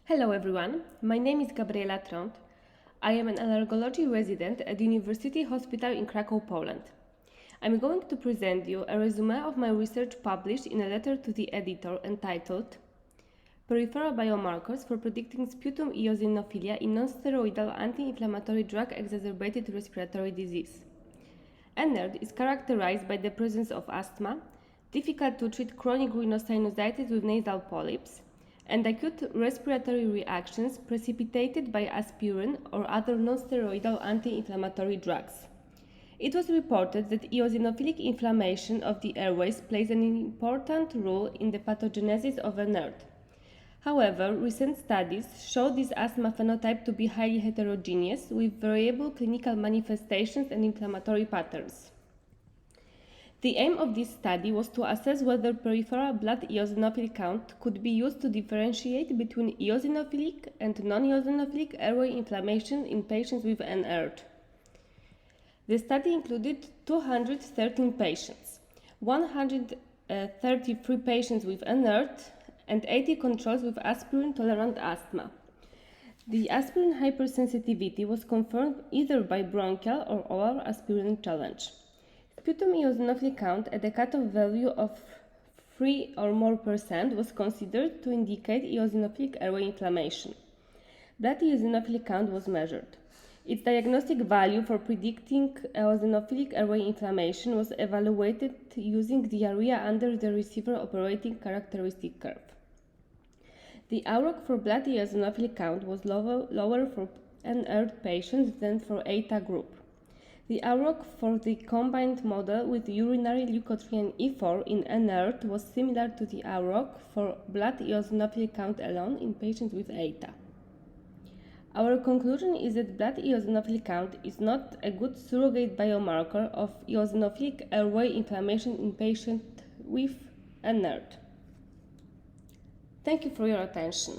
Hello everyone, my name is Gabriela Trąd. I am an allergology resident at the University Hospital in Krakow, Poland. I'm going to present you a resume of my research published in a letter to the editor entitled Peripheral Biomarkers for Predicting Sputum Eosinophilia in Non-Steroidal Anti-Inflammatory Drug-Exacerbated Respiratory Disease. NSAID is characterized by the presence of asthma, difficult-to-treat chronic rhinosinusitis with nasal polyps, and acute respiratory reactions precipitated by aspirin or other non-steroidal anti-inflammatory drugs. It was reported that eosinophilic inflammation of the airways plays an important role in the pathogenesis of NSAID. However, recent studies show this asthma phenotype to be highly heterogeneous, with variable clinical manifestations and inflammatory patterns. The aim of this study was to assess whether peripheral blood eosinophil count could be used to differentiate between eosinophilic and non-eosinophilic airway inflammation in patients with NSAID. The study included 213 patients, 133 patients with NSAID, and 80 controls with aspirin-tolerant asthma. The aspirin hypersensitivity was confirmed either by bronchial or oral aspirin challenge. Sputum eosinophil count at a cutoff value of 3 or more % was considered to indicate eosinophilic airway inflammation. Blood eosinophil count was measured. Its diagnostic value for predicting eosinophilic airway inflammation was evaluated using the area under the receiver operating characteristic curve. The AUROC for blood eosinophil count was lower for NSAID patients than for ETA group. The AUROC for the combined model with urinary leukotriene E4 in NSAID was similar to the AUROC for blood eosinophil count alone in patients with ETA. Our conclusion is that blood eosinophil count is not a good surrogate biomarker of eosinophilic airway inflammation in patients with NSAID. Thank you for your attention.